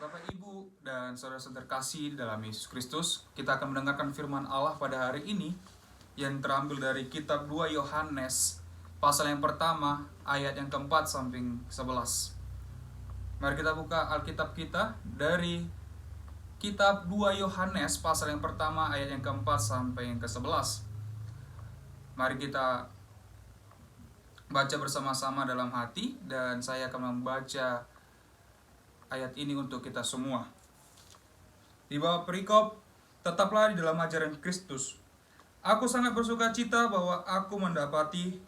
Bapak, Ibu, dan saudara-saudara terkasih dalam Yesus Kristus, kita akan mendengarkan firman Allah pada hari ini yang terambil dari kitab 2 Yohanes, pasal yang pertama, ayat yang keempat sampai 11. Mari kita buka Alkitab kita dari kitab 2 Yohanes, pasal yang pertama, ayat yang keempat sampai yang ke-11. Mari kita baca bersama-sama dalam hati, dan saya akan membaca ayat ini untuk kita semua. Di bawah perikop, tetaplah di dalam ajaran Kristus. Aku sangat bersuka cita bahwa aku mendapati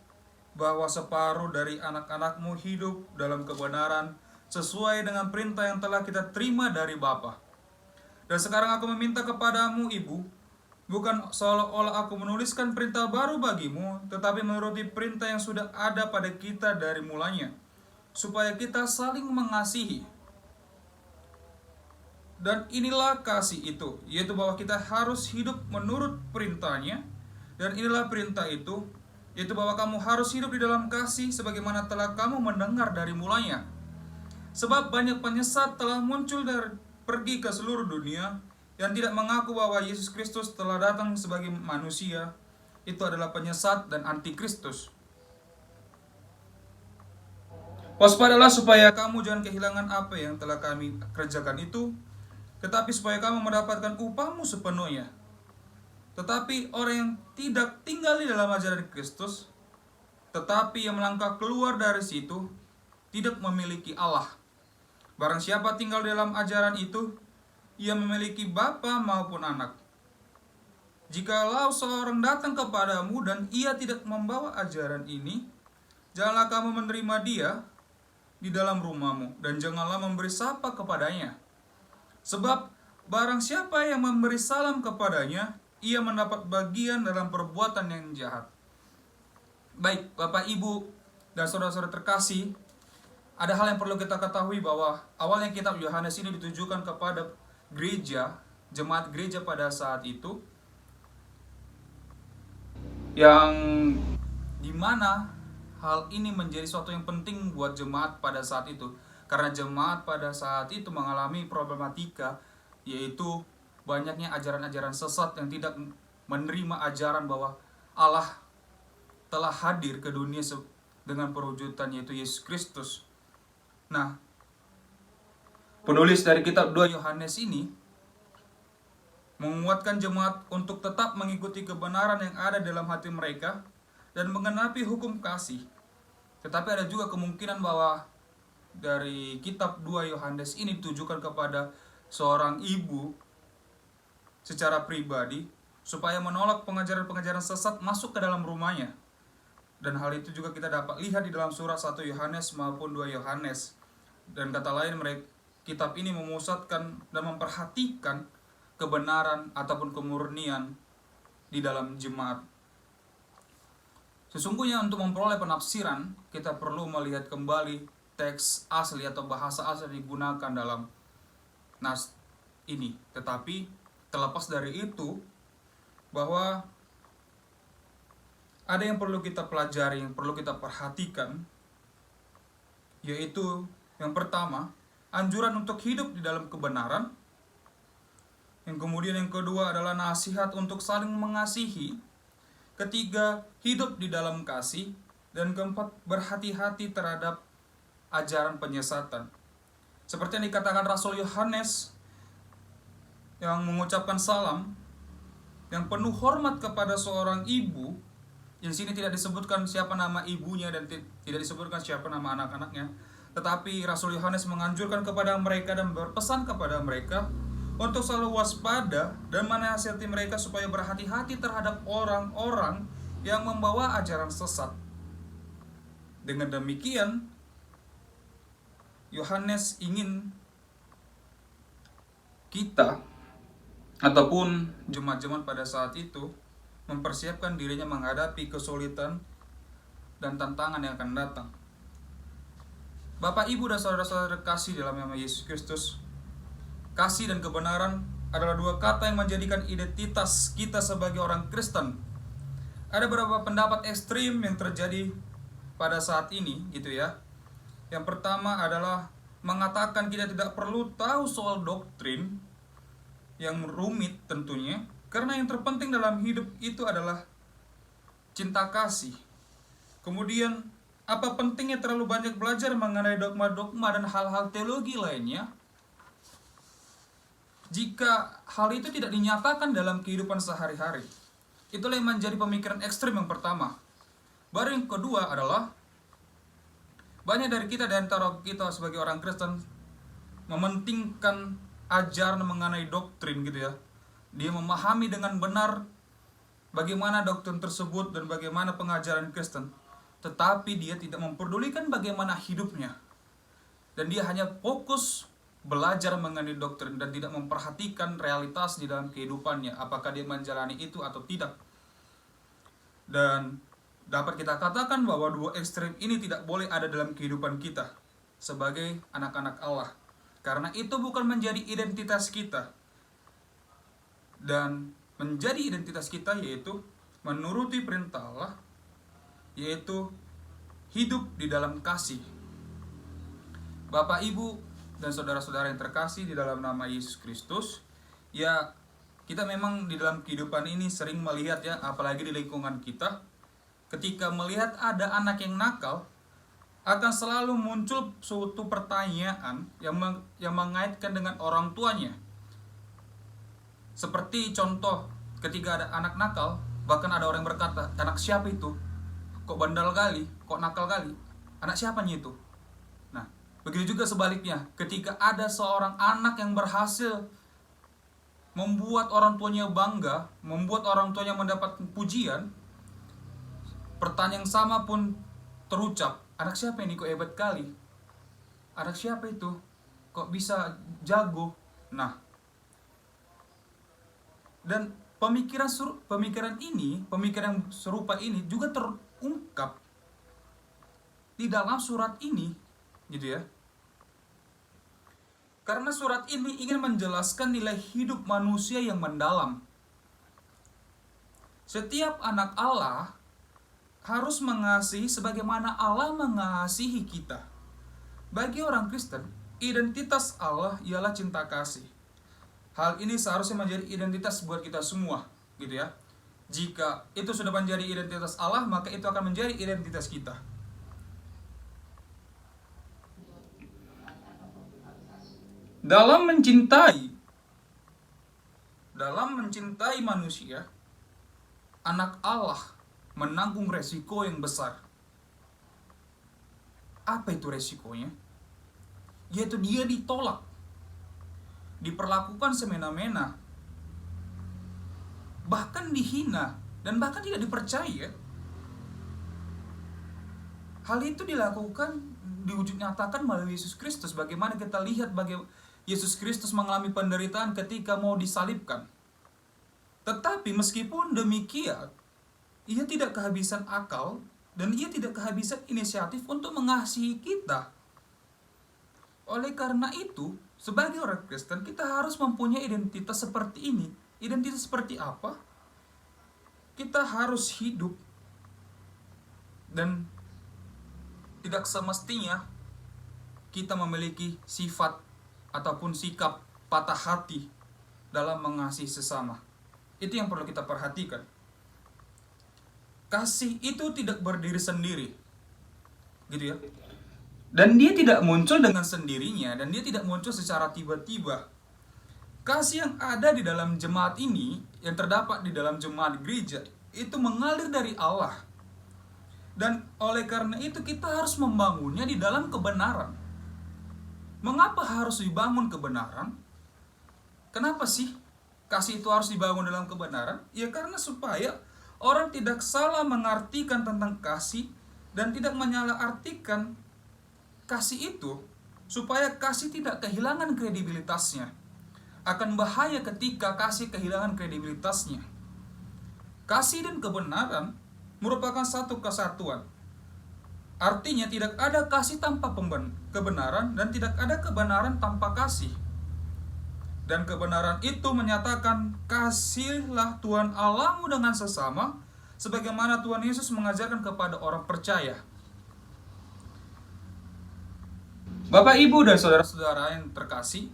bahwa separuh dari anak-anakmu hidup dalam kebenaran sesuai dengan perintah yang telah kita terima dari Bapa. Dan sekarang aku meminta kepadamu, Ibu, bukan seolah-olah aku menuliskan perintah baru bagimu, tetapi menuruti perintah yang sudah ada pada kita dari mulanya, supaya kita saling mengasihi. Dan inilah kasih itu, yaitu bahwa kita harus hidup menurut perintahnya. Dan inilah perintah itu, yaitu bahwa kamu harus hidup di dalam kasih sebagaimana telah kamu mendengar dari mulanya. Sebab banyak penyesat telah muncul dan pergi ke seluruh dunia yang tidak mengaku bahwa Yesus Kristus telah datang sebagai manusia. Itu adalah penyesat dan antikristus. Waspadalah supaya kamu jangan kehilangan apa yang telah kami kerjakan itu, tetapi supaya kamu mendapatkan upahmu sepenuhnya. Tetapi orang yang tidak tinggal di dalam ajaran Kristus, tetapi yang melangkah keluar dari situ, tidak memiliki Allah. Barang siapa tinggal di dalam ajaran itu, ia memiliki bapa maupun anak. Jikalau seorang datang kepadamu dan ia tidak membawa ajaran ini, janganlah kamu menerima dia di dalam rumahmu, dan janganlah memberi sapa kepadanya. Sebab barang siapa yang memberi salam kepadanya, ia mendapat bagian dalam perbuatan yang jahat. Baik, Bapak, Ibu, dan saudara-saudara terkasih, ada hal yang perlu kita ketahui bahwa awalnya kitab Yohanes ini ditujukan kepada gereja, jemaat gereja pada saat itu, yang dimana hal ini menjadi sesuatu yang penting buat jemaat pada saat itu. Karena jemaat pada saat itu mengalami problematika, yaitu banyaknya ajaran-ajaran sesat yang tidak menerima ajaran bahwa Allah telah hadir ke dunia dengan perwujudan yaitu Yesus Kristus. Nah, penulis dari kitab 2 Yohanes ini menguatkan jemaat untuk tetap mengikuti kebenaran yang ada dalam hati mereka dan menggenapi hukum kasih. Tetapi ada juga kemungkinan bahwa dari kitab 2 Yohanes ini ditujukan kepada seorang ibu secara pribadi, supaya menolak pengajaran-pengajaran sesat masuk ke dalam rumahnya. Dan hal itu juga kita dapat lihat di dalam surat 1 Yohanes maupun 2 Yohanes. Dan kata lain, kitab ini memusatkan dan memperhatikan kebenaran ataupun kemurnian di dalam jemaat. Sesungguhnya untuk memperoleh penafsiran, kita perlu melihat kembali teks asli atau bahasa asli yang digunakan dalam nas ini. Tetapi terlepas dari itu, bahwa ada yang perlu kita pelajari, yang perlu kita perhatikan, yaitu yang pertama, anjuran untuk hidup di dalam kebenaran. Yang kemudian yang kedua adalah nasihat untuk saling mengasihi. Ketiga, hidup di dalam kasih. Dan keempat, berhati-hati terhadap ajaran penyesatan. Seperti yang dikatakan Rasul Yohanes yang mengucapkan salam yang penuh hormat kepada seorang ibu. Yang sini tidak disebutkan siapa nama ibunya dan tidak disebutkan siapa nama anak-anaknya. Tetapi Rasul Yohanes menganjurkan kepada mereka dan berpesan kepada mereka untuk selalu waspada dan menasihati mereka supaya berhati-hati terhadap orang-orang yang membawa ajaran sesat. Dengan demikian, Yohanes ingin kita ataupun jemaat-jemaat pada saat itu mempersiapkan dirinya menghadapi kesulitan dan tantangan yang akan datang. Bapak, Ibu, dan saudara-saudara terkasih dalam nama Yesus Kristus, kasih dan kebenaran adalah dua kata yang menjadikan identitas kita sebagai orang Kristen. Ada beberapa pendapat ekstrim yang terjadi pada saat ini, gitu ya. Yang pertama adalah mengatakan kita tidak perlu tahu soal doktrin yang rumit tentunya, karena yang terpenting dalam hidup itu adalah cinta kasih. Kemudian, apa pentingnya terlalu banyak belajar mengenai dogma-dogma dan hal-hal teologi lainnya jika hal itu tidak dinyatakan dalam kehidupan sehari-hari? Itulah yang menjadi pemikiran ekstrim yang pertama. Baru yang kedua adalah, banyak dari kita di antara kita sebagai orang Kristen mementingkan ajaran mengenai doktrin gitu ya. Dia memahami dengan benar bagaimana doktrin tersebut dan bagaimana pengajaran Kristen, tetapi dia tidak memperdulikan bagaimana hidupnya. Dan dia hanya fokus belajar mengenai doktrin dan tidak memperhatikan realitas di dalam kehidupannya, apakah dia menjalani itu atau tidak. Dan dapat kita katakan bahwa dua ekstrem ini tidak boleh ada dalam kehidupan kita sebagai anak-anak Allah, karena itu bukan menjadi identitas kita. Dan menjadi identitas kita yaitu menuruti perintah Allah, yaitu hidup di dalam kasih. Bapak, Ibu, dan saudara-saudara yang terkasih di dalam nama Yesus Kristus, ya, kita memang di dalam kehidupan ini sering melihat ya, apalagi di lingkungan kita, ketika melihat ada anak yang nakal, akan selalu muncul suatu pertanyaan yang mengaitkan dengan orang tuanya. Seperti contoh, ketika ada anak nakal, bahkan ada orang yang berkata, anak siapa itu? Kok bandel kali? Kok nakal kali? Anak siapanya itu? Nah, begitu juga sebaliknya, ketika ada seorang anak yang berhasil membuat orang tuanya bangga, membuat orang tuanya mendapat pujian, pertanyaan yang sama pun terucap, anak siapa ini kok hebat kali? Anak siapa itu? Kok bisa jago? Nah, dan pemikiran yang serupa ini juga terungkap di dalam surat ini, gitu ya. Karena surat ini ingin menjelaskan nilai hidup manusia yang mendalam. Setiap anak Allah harus mengasihi sebagaimana Allah mengasihi kita. Bagi orang Kristen, identitas Allah ialah cinta kasih. Hal ini seharusnya menjadi identitas buat kita semua, gitu ya. Jika itu sudah menjadi identitas Allah, maka itu akan menjadi identitas kita. Dalam mencintai manusia, anak Allah menanggung resiko yang besar. Apa itu resikonya? Yaitu dia ditolak, diperlakukan semena-mena, bahkan dihina, dan bahkan tidak dipercaya. Hal itu dilakukan, diwujud nyatakan melalui Yesus Kristus. Bagaimana kita lihat bagaimana Yesus Kristus mengalami penderitaan ketika mau disalibkan. Tetapi meskipun demikian, ia tidak kehabisan akal dan ia tidak kehabisan inisiatif untuk mengasihi kita. Oleh karena itu, sebagai orang Kristen, kita harus mempunyai identitas seperti ini. Identitas seperti apa? Kita harus hidup dan tidak semestinya kita memiliki sifat ataupun sikap patah hati dalam mengasihi sesama. Itu yang perlu kita perhatikan. Kasih itu tidak berdiri sendiri, gitu ya. Dan dia tidak muncul dengan sendirinya, dan dia tidak muncul secara tiba-tiba. Kasih yang ada di dalam jemaat ini, yang terdapat di dalam jemaat gereja, itu mengalir dari Allah. Dan oleh karena itu kita harus membangunnya di dalam kebenaran. Mengapa harus dibangun kebenaran? Kenapa sih kasih itu harus dibangun dalam kebenaran? Ya karena supaya orang tidak salah mengartikan tentang kasih dan tidak menyalahartikan kasih itu, supaya kasih tidak kehilangan kredibilitasnya. Akan bahaya ketika kasih kehilangan kredibilitasnya. Kasih dan kebenaran merupakan satu kesatuan. Artinya tidak ada kasih tanpa kebenaran dan tidak ada kebenaran tanpa kasih. Dan kebenaran itu menyatakan, kasihilah Tuhan Allahmu dengan sesama sebagaimana Tuhan Yesus mengajarkan kepada orang percaya. Bapak, Ibu, dan saudara-saudara yang terkasih,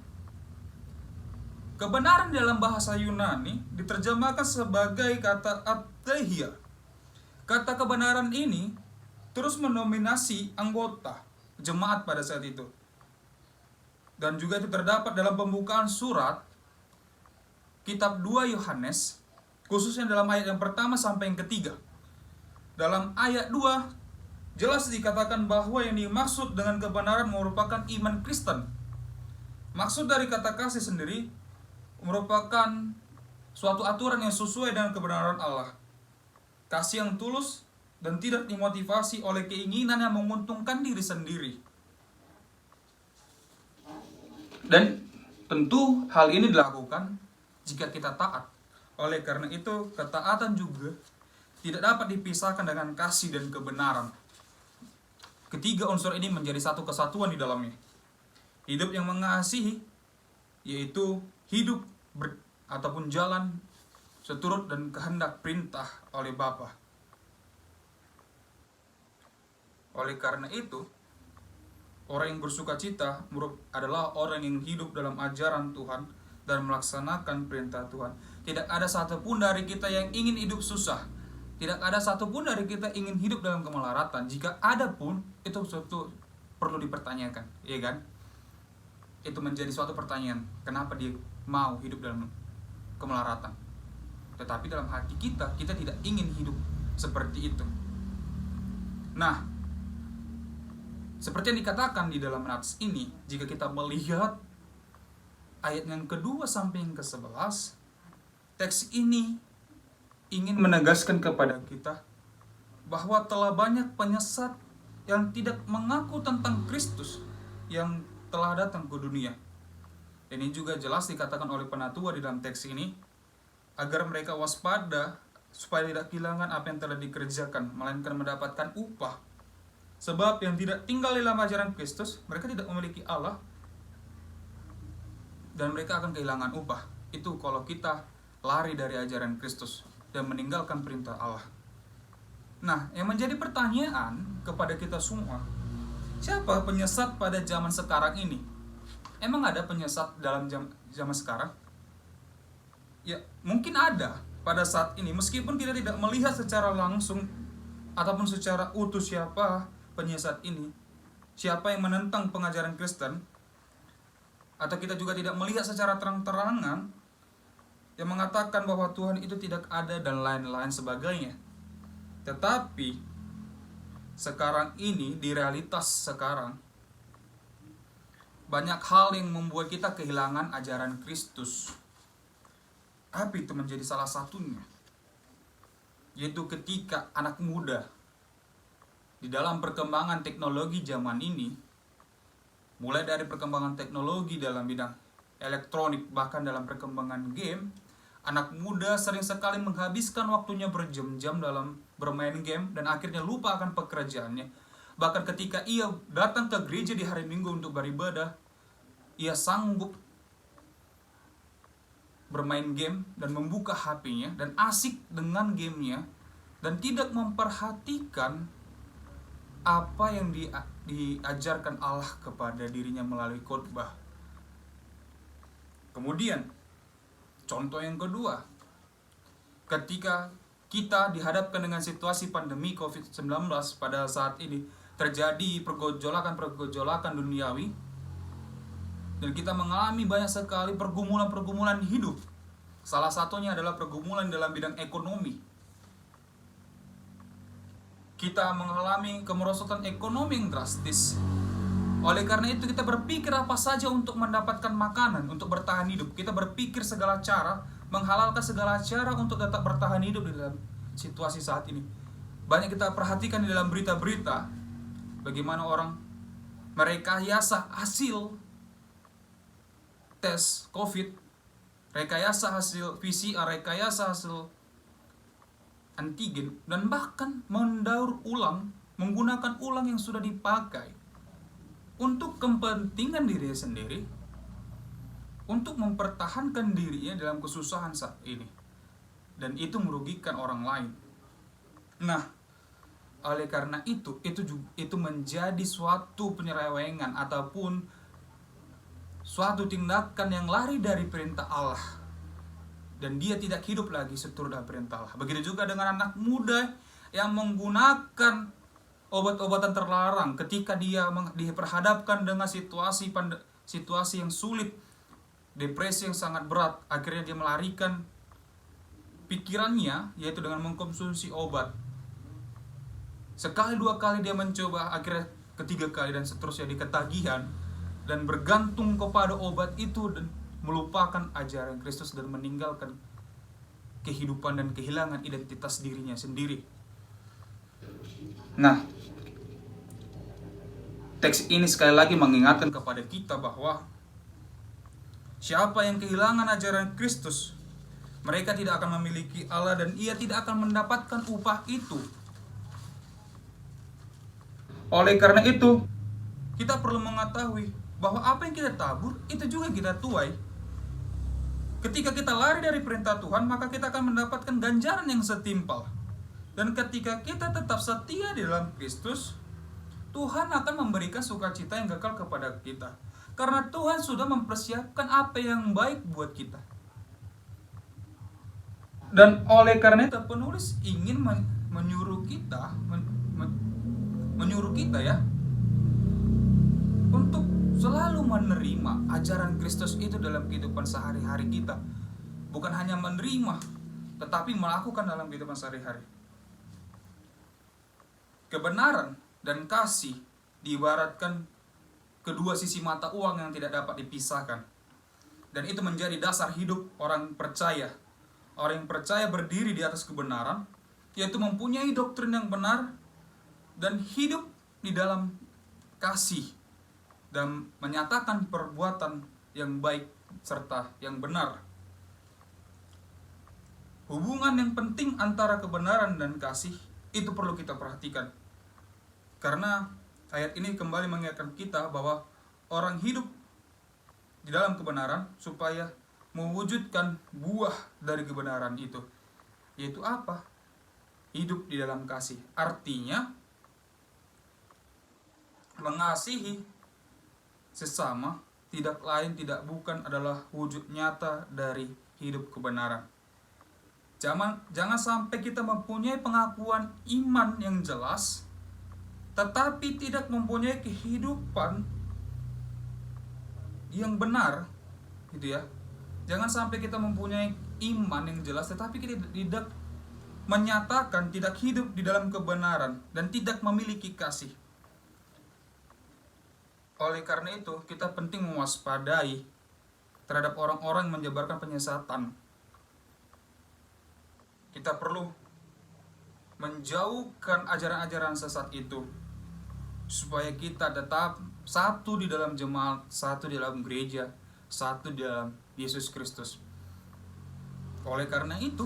kebenaran dalam bahasa Yunani diterjemahkan sebagai kata atheia. Kata kebenaran ini terus mendominasi anggota jemaat pada saat itu. Dan juga itu terdapat dalam pembukaan surat kitab 2 Yohanes, khususnya dalam ayat yang pertama sampai yang ketiga. Dalam ayat 2 jelas dikatakan bahwa yang dimaksud dengan kebenaran merupakan iman Kristen. Maksud dari kata kasih sendiri merupakan suatu aturan yang sesuai dengan kebenaran Allah. Kasih yang tulus dan tidak dimotivasi oleh keinginan yang menguntungkan diri sendiri. Dan tentu hal ini dilakukan jika kita taat. Oleh karena itu, ketaatan juga tidak dapat dipisahkan dengan kasih dan kebenaran. Ketiga unsur ini menjadi satu kesatuan di dalamnya. Hidup yang mengasihi, yaitu hidup ataupun jalan seturut dan kehendak perintah oleh Bapa. Oleh karena itu, orang yang bersukacita adalah orang yang hidup dalam ajaran Tuhan dan melaksanakan perintah Tuhan. Tidak ada satupun dari kita yang ingin hidup susah. Tidak ada satupun dari kita ingin hidup dalam kemelaratan. Jika ada pun, itu suatu perlu dipertanyakan, ya kan? Itu menjadi suatu pertanyaan, kenapa dia mau hidup dalam kemelaratan? Tetapi dalam hati kita tidak ingin hidup seperti itu. Nah, seperti yang dikatakan di dalam nats ini, jika kita melihat ayat yang kedua sampai yang ke-11, teks ini ingin menegaskan kepada kita bahwa telah banyak penyesat yang tidak mengaku tentang Kristus yang telah datang ke dunia. Ini juga jelas dikatakan oleh penatua di dalam teks ini, agar mereka waspada supaya tidak kehilangan apa yang telah dikerjakan, melainkan mendapatkan upah. Sebab yang tidak tinggal dalam ajaran Kristus, mereka tidak memiliki Allah, dan mereka akan kehilangan upah. Itu kalau kita lari dari ajaran Kristus dan meninggalkan perintah Allah. Nah, yang menjadi pertanyaan kepada kita semua, siapa penyesat pada zaman sekarang ini? Emang ada penyesat dalam zaman sekarang? Ya, mungkin ada pada saat ini, meskipun kita tidak melihat secara langsung ataupun secara utuh siapa penyesat ini, siapa yang menentang pengajaran Kristen, atau kita juga tidak melihat secara terang-terangan yang mengatakan bahwa Tuhan itu tidak ada dan lain-lain sebagainya. Tetapi sekarang ini, di realitas sekarang, banyak hal yang membuat kita kehilangan ajaran Kristus. Apa itu menjadi salah satunya? Yaitu ketika anak muda di dalam perkembangan teknologi zaman ini, mulai dari perkembangan teknologi dalam bidang elektronik, bahkan dalam perkembangan game, anak muda sering sekali menghabiskan waktunya berjam-jam dalam bermain game dan akhirnya lupa akan pekerjaannya. Bahkan ketika ia datang ke gereja di hari Minggu untuk beribadah, ia sanggup bermain game dan membuka HP-nya dan asik dengan gamenya dan tidak memperhatikan apa yang diajarkan Allah kepada dirinya melalui khotbah. Kemudian contoh yang kedua, ketika kita dihadapkan dengan situasi pandemi COVID-19 pada saat ini, terjadi pergolakan duniawi, dan kita mengalami banyak sekali pergumulan hidup. Salah satunya adalah pergumulan dalam bidang ekonomi. Kita mengalami kemerosotan ekonomi yang drastis. Oleh karena itu kita berpikir apa saja untuk mendapatkan makanan, untuk bertahan hidup. Kita berpikir segala cara, menghalalkan segala cara untuk tetap bertahan hidup di dalam situasi saat ini. Banyak kita perhatikan di dalam berita-berita, bagaimana orang merekayasa hasil tes COVID, rekayasa hasil PCR, rekayasa hasil antigen, dan bahkan mendaur ulang, menggunakan ulang yang sudah dipakai untuk kepentingan dirinya sendiri, untuk mempertahankan dirinya dalam kesusahan saat ini, dan itu merugikan orang lain. Nah, Oleh karena itu menjadi suatu penyelewengan ataupun suatu tindakan yang lari dari perintah Allah, dan dia tidak hidup lagi seturut dengan perintah Allah. Begitu juga dengan anak muda yang menggunakan obat-obatan terlarang ketika dia diperhadapkan dengan situasi yang sulit, depresi yang sangat berat, akhirnya dia melarikan pikirannya yaitu dengan mengkonsumsi obat. Sekali dua kali dia mencoba, akhirnya ketiga kali dan seterusnya di ketagihan dan bergantung kepada obat itu dan melupakan ajaran Kristus dan meninggalkan kehidupan dan kehilangan identitas dirinya sendiri. Nah, teks ini sekali lagi mengingatkan kepada kita bahwa siapa yang kehilangan ajaran Kristus, mereka tidak akan memiliki Allah dan ia tidak akan mendapatkan upah itu. Oleh karena itu, kita perlu mengetahui bahwa apa yang kita tabur, itu juga kita tuai. Ketika kita lari dari perintah Tuhan, maka kita akan mendapatkan ganjaran yang setimpal. Dan ketika kita tetap setia di dalam Kristus, Tuhan akan memberikan sukacita yang kekal kepada kita. Karena Tuhan sudah mempersiapkan apa yang baik buat kita. Dan oleh karena itu penulis ingin menyuruh kita ya untuk selalu menerima ajaran Kristus itu dalam kehidupan sehari-hari kita. Bukan hanya menerima, tetapi melakukan dalam kehidupan sehari-hari. Kebenaran dan kasih diibaratkan kedua sisi mata uang yang tidak dapat dipisahkan. Dan itu menjadi dasar hidup orang percaya. Orang yang percaya berdiri di atas kebenaran, yaitu mempunyai doktrin yang benar dan hidup di dalam kasih dan menyatakan perbuatan yang baik serta yang benar. Hubungan yang penting antara kebenaran dan kasih itu perlu kita perhatikan. Karena ayat ini kembali mengingatkan kita bahwa orang hidup di dalam kebenaran supaya mewujudkan buah dari kebenaran itu. Yaitu apa? Hidup di dalam kasih. Artinya mengasihi sesama tidak lain tidak bukan adalah wujud nyata dari hidup kebenaran. Jangan sampai kita mempunyai pengakuan iman yang jelas tetapi tidak mempunyai kehidupan yang benar, gitu ya. Jangan sampai kita mempunyai iman yang jelas tetapi kita tidak menyatakan, tidak hidup di dalam kebenaran dan tidak memiliki kasih. Oleh karena itu, kita penting mewaspadai terhadap orang-orang yang menyebarkan penyesatan. Kita perlu menjauhkan ajaran-ajaran sesat itu supaya kita tetap satu di dalam jemaat, satu di dalam gereja, satu di dalam Yesus Kristus. Oleh karena itu,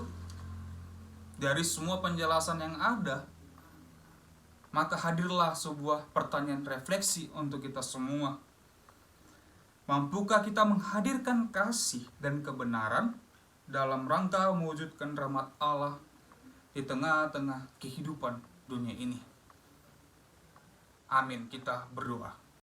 dari semua penjelasan yang ada, maka hadirlah sebuah pertanyaan refleksi untuk kita semua. Mampukah kita menghadirkan kasih dan kebenaran dalam rangka mewujudkan rahmat Allah di tengah-tengah kehidupan dunia ini? Amin. Kita berdoa.